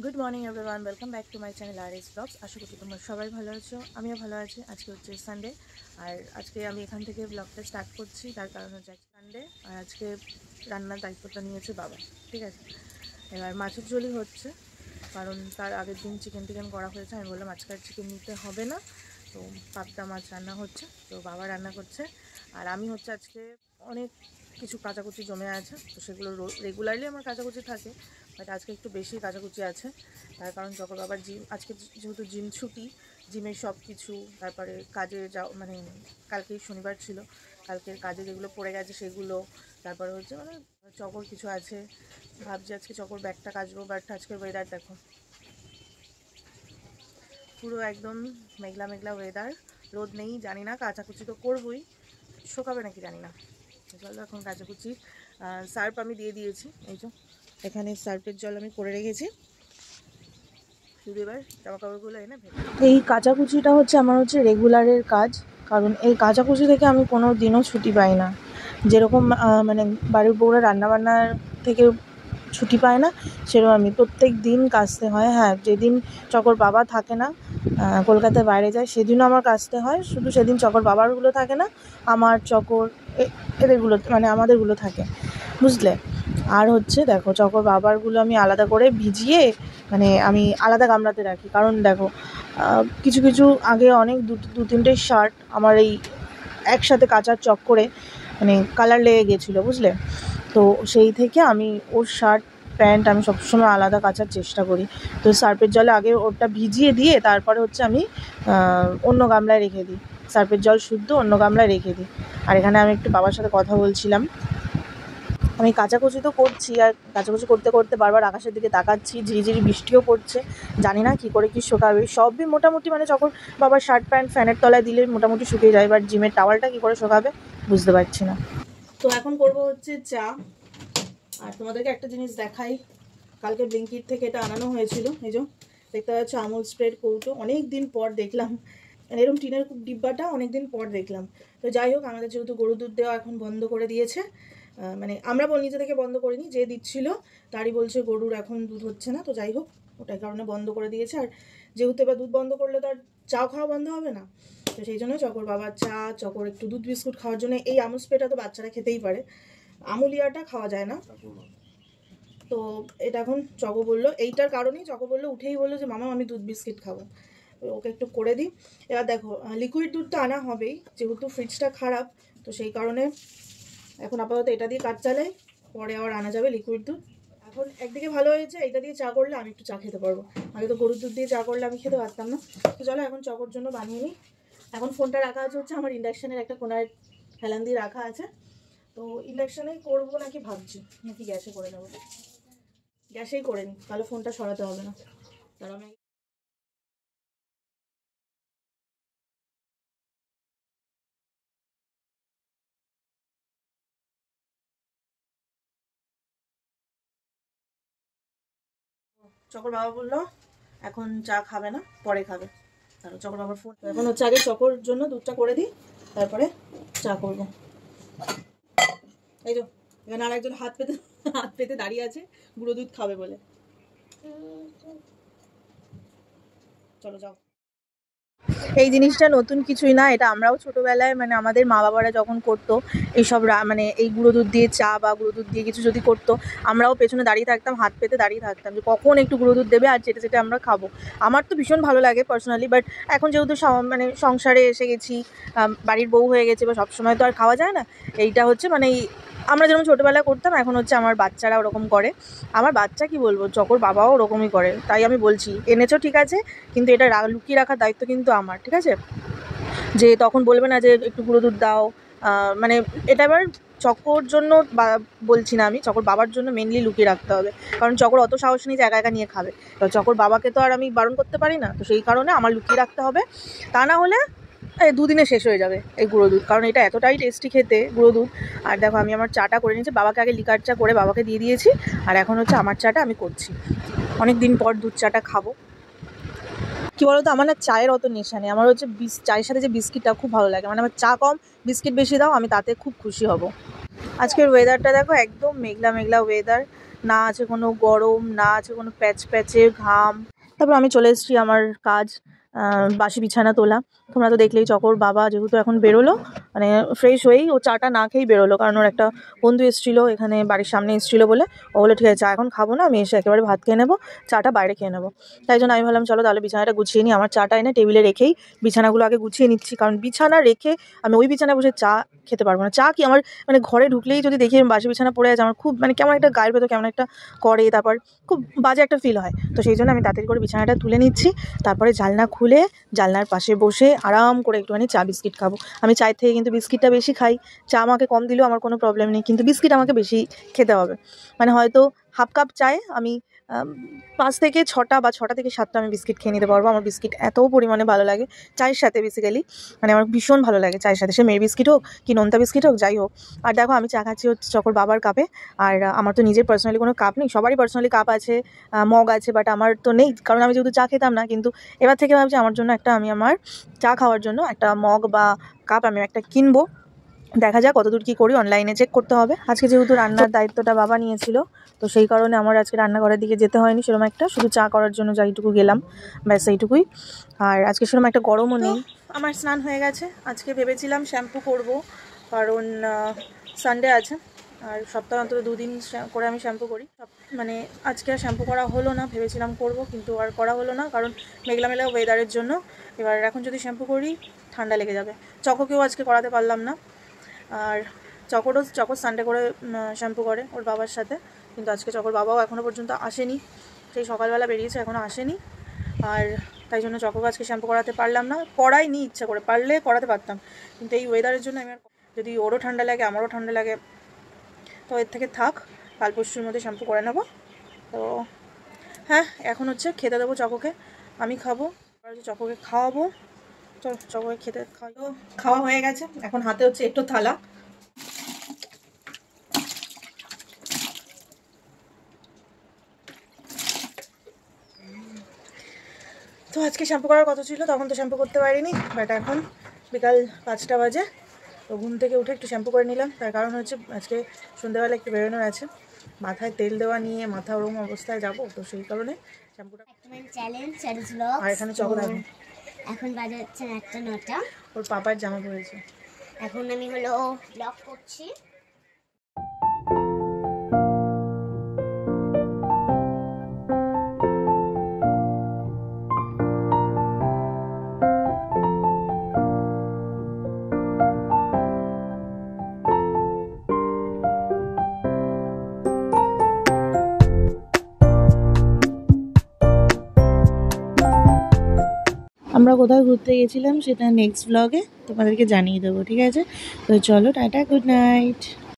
Good morning everyone, welcome back to my channel R S vlogs. আশা করি তোমরা সবাই ভালো আছো, আমিও ভালো আছি। আজকে হচ্ছে সানডে, আর আজকে আমি এখান থেকে ব্লগটা স্টার্ট করছি। তার কারণ হচ্ছে সানডে, আর আজকে রান্নার দায়িত্বটা নিয়েছে বাবা। ঠিক আছে, এবার মাছের ঝোলই হচ্ছে, কারণ তার আগের দিন চিকেন করা হয়েছে। আমি বললাম আজকে আর চিকেন নিতে হবে না, তো পাবদা মাছ রান্না হচ্ছে, তো বাবা রান্না করছে। আর আমি হচ্ছে আজকে অনেক কিছু কাচাকুচি জমে আছে, তো সেগুলো রেগুলারলি আমার কাচাকুচি থাকে, বাট আজকে একটু বেশি কাচাকুচি আছে। তার কারণ যখন বাবার জিম, আজকে যেহেতু জিম ছুটি, জিমের সব কিছু, তারপরে কাজে যাও, মানে কালকেই শনিবার ছিল, কালকের কাজে যেগুলো পড়ে গেছে সেগুলো, তারপরে হচ্ছে মানে চকর কিছু আছে। ভাবছি আজকে চকর ব্যাগটা কাচবো, বাট আজকের ওয়েদার দেখো, পুরো একদম মেঘলা মেঘলা ওয়েদার, রোদ নেই। জানি না, কাচাকুচি তো করবই, শোকাবে নাকি জানি না। চলো এখন কাচাকুচি সার্ফ আমি দিয়ে দিয়েছি, এই যে এখানে সার্ফের জল আমি করে রেখেছি। শুধু এবার জামা কাপড়গুলো এনে এই কাচাকুচিটা হচ্ছে আমার হচ্ছে রেগুলারের কাজ, কারণ এই কাচাকুচি থেকে আমি কোনো দিনও ছুটি পাই না। যেরকম মানে বাড়ির বউরা রান্নাবান্নার থেকে ছুটি পায় না, সেরকম আমি প্রত্যেক দিন কাচতে হয়। হ্যাঁ, যেদিন চকর বাবা থাকে না, কলকাতায় বাইরে যায়, সেদিনও আমার কাচতে হয়। শুধু সেদিন চকর বাবারগুলো থাকে না, আমার চকর এদেরগুলো মানে আমাদেরগুলো থাকে, বুঝলে। আর হচ্ছে দেখো, চকর বাবারগুলো আমি আলাদা করে ভিজিয়ে মানে আমি আলাদা গামলাতে রাখি, কারণ দেখো কিছু কিছু আগে অনেক দু তিনটে শার্ট আমার এই একসাথে কাচার চক্করে মানে কালার লেগে গেছিলো, বুঝলে। তো সেই থেকে আমি ওর শার্ট প্যান্ট আমি সবসময় আলাদা কাচার চেষ্টা করি। তো সার্ফের জলে আগে ওটা ভিজিয়ে দিয়ে তারপরে হচ্ছে আমি অন্য গামলায় রেখে দিই, সার্ফের জল শুদ্ধ অন্য গামলায় রেখে দিই। আর এখানে আমি একটু বাবার সাথে কথা বলছিলাম। আমি কাচাকুচি তো করছি, আর কাচাকুচি করতে করতে বারবার আকাশের দিকে তাকাচ্ছি, ঝিরিঝিরি বৃষ্টিও পড়ছে। জানি না কী করে কী শোকাবে, সবই মোটামুটি মানে যখন বাবার শার্ট প্যান্ট ফ্যানের তলায় দিলে মোটামুটি শুকিয়ে যায়, এবার জিমের টাওয়ালটা কী করে শোকাবে বুঝতে পারছি না। তো এখন করব হচ্ছে চা। আর তোমাদেরকে একটা জিনিস দেখাই, কালকে ব্লিঙ্কিট থেকে এটা আনানো হয়েছিল, এই যে দেখতে পাচ্ছ আমুল স্প্রেড কৌটো, অনেক দিন পর দেখলাম, মানে এরকম টিনের ডিব্বাটা অনেক দিন পর দেখলাম। তো যাই হোক, আমাদের যেহেতু গরু দুধ দেওয়া এখন বন্ধ করে দিয়েছে, মানে আমরা নিজে থেকে বন্ধ করিনি, যে দিচ্ছিল তারই বলছে গরুর এখন দুধ হচ্ছে না, তো যাই হোক ওটার কারণে বন্ধ করে দিয়েছে। আর যেহেতু এবার দুধ বন্ধ করলে তো আর চাও খাওয়া বন্ধ হবে না, তো সেই জন্য চকর বাবার চা, চকর একটু দুধ বিস্কুট খাওয়ার জন্য এই আমুল স্প্রেটা তো বাচ্চারা খেতেই পারে, আমুলিয়াটা খাওয়া যায় না। তো এটা এখন চকো বললো, এইটার কারণেই চকো বললো, উঠেই বললো যে মামা আমি দুধ বিস্কিট খাবো, ওকে একটু করে দিই। এবার দেখো লিকুইড দুধ তো আনা হবেই, যেহেতু ফ্রিজটা খারাপ, তো সেই কারণে এখন আপাতত এটা দিয়ে কাজ চালাই, পরে আবার আনা যাবে লিকুইড দুধ। এখন একদিকে ভালো হয়েছে, এটা দিয়ে চা করলে আমি একটু চা খেতে পারবো, আগে তো গরুর দুধ দিয়ে চা করলে আমি খেতে পারতাম না। তো চলো এখন চকোর জন্য বানিয়ে নিই। এখন ফোনটা রাখা আছে হচ্ছে আমার ইন্ডাকশানের একটা কোনার হেলান দিয়ে রাখা আছে, তো ইন্ডাকশানেই করবো নাকি ভাবছি, নাকি গ্যাসে করে নেবো। গ্যাসেই করে নিই, তাহলে ফোনটা সরাতে হবে না। তাহলে আমি চকর বাবা বললো এখন চা খাবে না, পরে খাবে। তারপর চকর বাবার ফোন, এখন হচ্ছে আগে চকর জন্য দুধটা করে দিই, তারপরে চা করবো। এই যে এখানে আর একজন হাত পেতে দাঁড়িয়ে আছে গুঁড়ো দুধ খাবে বলে। চলো যাও। এই জিনিসটা নতুন কিছুই না, এটা আমরাও ছোটোবেলায় মানে আমাদের মা বাবারা যখন করতো এইসব মানে এই গুঁড়ো দুধ দিয়ে চা বা গুঁড়ো দুধ দিয়ে কিছু যদি করতো, আমরাও পেছনে দাঁড়িয়ে থাকতাম, হাত পেতে দাঁড়িয়ে থাকতাম যে কখন একটু গুঁড়ো দুধ দেবে আর চেটে চেটে আমরা খাবো। আমার তো ভীষণ ভালো লাগে পার্সোনালি, বাট এখন যেহেতু মানে সংসারে এসে গেছি, বাড়ির বউ হয়ে গেছে, বা সবসময় তো আর খাওয়া যায় না। এইটা হচ্ছে মানে আমরা যেরকম ছোটোবেলায় করতাম, এখন হচ্ছে আমার বাচ্চারা ওরকম করে। আমার বাচ্চা কি বলবো, চকর বাবাও ওরকমই করে, তাই আমি বলছি এনেছো ঠিক আছে, কিন্তু এটা লুকিয়ে রাখার দায়িত্ব কিন্তু আমার, ঠিক আছে। যে তখন বলবে না যে একটু গুঁড়ো দুধ দাও, মানে এটা এবার চকর জন্য বলছি না, আমি চকর বাবার জন্য মেনলি লুকিয়ে রাখতে হবে, কারণ চকর অত সাহস নেই যে একা একা নিয়ে খাবে, এবার চকর বাবাকে তো আর আমি বারণ করতে পারি না, তো সেই কারণে আমার লুকিয়ে রাখতে হবে। তা না হলে দুদিনে শেষ হয়ে যাবে এই গুঁড়ো দুধ, কারণ এটা এতটাই টেস্টি খেতে গুঁড়ো দুধ। আর দেখো আমি আমার চাটা করে নিয়েছি, বাবাকে আগে লিকার চা করে বাবাকে দিয়ে দিয়েছি, আর এখন হচ্ছে আমার চাটা আমি করছি। অনেক দিন পর দুধ চাটা খাবো। কী বলো তো, আমার না চায়ের অত নেশা নেই, আমার হচ্ছে চায়ের সাথে যে বিস্কিটটা খুব ভালো লাগে, মানে আমার চা কম বিস্কিট বেশি দাও, আমি তাতে খুব খুশি হব। আজকের ওয়েদারটা দেখো, একদম মেঘলা মেঘলা ওয়েদার, না আছে কোনো গরম, না আছে কোনো প্যাচ প্যাচে ঘাম। তারপর আমি চলে এসেছি আমার কাজ, বাসি বিছানা তোলা। তোমরা তো দেখলেই চকোর বাবা যেহেতু এখন বেরোলো, মানে ফ্রেশ হয়েই ও চাটা না খেয়েই বেরোলো, কারণ ওর একটা বন্ধু এসেছিলো এখানে বাড়ির সামনে এসেছিলো বলে। ও বলে ঠিক আছে চা এখন খাবো না, আমি এসে একেবারে ভাত খেয়ে নেবো, চাটা বাইরে খেয়ে নেবো। তাই জন্য আমি ভাবলাম চলো তাহলে বিছানাটা গুছিয়ে নিই। আমার চাটা এনে টেবিলে রেখেই বিছানাগুলো আগে গুছিয়ে নিচ্ছি, কারণ বিছানা রেখে আমি ওই বিছানায় বসে চা খেতে পারবো না। চা কি আমার মানে ঘরে ঢুকলেই যদি দেখি বাসি বিছানা পড়ে আছে, আমার খুব মানে কেমন একটা গায়ের ভেতর কেমন একটা করে, তারপর খুব বাজে একটা ফিল হয়। তো সেই জন্য আমি তাড়াতাড়ি করে বিছানাটা তুলে নিচ্ছি, তারপরে জানলা খুলে জানলার পাশে বসে আরাম করে একটুখানি চা বিস্কিট খাবো। আমি চায়ের থেকে কিন্তু বিস্কিটটা বেশি খাই, চা আমাকে কম দিলেও আমার কোনো প্রবলেম নেই, কিন্তু বিস্কিট আমাকে বেশি খেতে হবে। মানে হয়তো হাফ কাপ চায়ে আমি 5 থেকে 6টা বা 6টা থেকে 7টা আমি বিস্কিট খেয়ে নিতে পারবো। আমার বিস্কিট এত পরিমাণে ভালো লাগে চায়ের সাথে, বেসিক্যালি মানে আমার ভীষণ ভালো লাগে চায়ের সাথে, সে মেরি বিস্কিট হোক কি নোনতা বিস্কিট হোক যাই হোক। আর দেখো আমি চা খাচ্ছি হচ্ছে চকোর বাবার কাপে। আর আমার তো নিজের পার্সোনালি কোনো কাপ নেই, সবারই পার্সোনালি কাপ আছে, মগ আছে, বাট আমার তো নেই, কারণ আমি যেহেতু চা খেতাম না। কিন্তু এবার থেকে ভাবছি আমার জন্য একটা, আমি আমার চা খাওয়ার জন্য একটা মগ বা কাপ আমি একটা কিনবো। দেখা যাক কতদূর কী করি, অনলাইনে চেক করতে হবে। আজকে যেহেতু রান্নার দায়িত্বটা বাবা নিয়েছিল, তো সেই কারণে আমার আজকে রান্নাঘরের দিকে যেতে হয়নি সেরকম একটা, শুধু চা করার জন্য যাইটুকু গেলাম, ব্যাস এইটুকুই। আর আজকে সেরকম একটা গরমও নেই। আমার স্নান হয়ে গেছে। আজকে ভেবেছিলাম শ্যাম্পু করব, কারণ সানডে আছে, আর সপ্তাহে অন্তত 2 দিন করে আমি শ্যাম্পু করি। মানে আজকে আর শ্যাম্পু করা হলো না, ভেবেছিলাম করব কিন্তু আর করা হলো না, কারণ মেঘলা মেঘলা ওয়েদারের জন্য। এবার এখন যদি শ্যাম্পু করি ঠান্ডা লেগে যাবে। চকোকেও আজকে করাতে পারলাম না। আর চকো সানডে করে শ্যাম্পু করে ওর বাবার সাথে, কিন্তু আজকে চকোর বাবাও এখনও পর্যন্ত আসেনি, সেই সকালবেলা বেরিয়েছে এখনও আসেনি। আর তাই জন্য চকোকে আজকে শ্যাম্পু করাতে পারলাম না, করাইনি ইচ্ছা করে, পারলে করাতে পারতাম, কিন্তু এই ওয়েদারের জন্য আমি আর, যদি ওরও ঠান্ডা লাগে আমারও ঠান্ডা লাগে, তো এর থেকে থাক, কাল পরশুর মধ্যে শ্যাম্পু করে নেবো। তো হ্যাঁ, এখন হচ্ছে খেতে দেবো চকোকে, আমি খাবো, আর চকোকে খাওয়াবো। চল চকোকে খেতে খাওয়া হয়ে গেছে, এখন হাতে হচ্ছে একটু থালা। তো আজকে শ্যাম্পু করার কথা ছিল, তখন তো শ্যাম্পু করতে পারিনি, বাট এখন বিকাল 5টা বাজে, তো ঘুম থেকে উঠে একটু শ্যাম্পু করে নিলাম। তার কারণ হচ্ছে আজকে সন্ধ্যেবেলা একটু বেরোনোর আছে, মাথায় তেল দেওয়া নিয়ে মাথা ওরকম অবস্থায় যাবো, তো সেই কারণে শ্যাম্পুটা। আর এখানে চকো দেখো, এখন বাজে হচ্ছে 8টা 9টা, ওর পাপার জামা পড়েছে। এখন আমি হলো ব্লগ করছি। আমরা কোথাও ঘুরতে গেছিলাম সেটা নেক্সট ব্লগে তোমাদেরকে জানিয়ে দেবো, ঠিক আছে? তো চলো টাটা, গুড নাইট।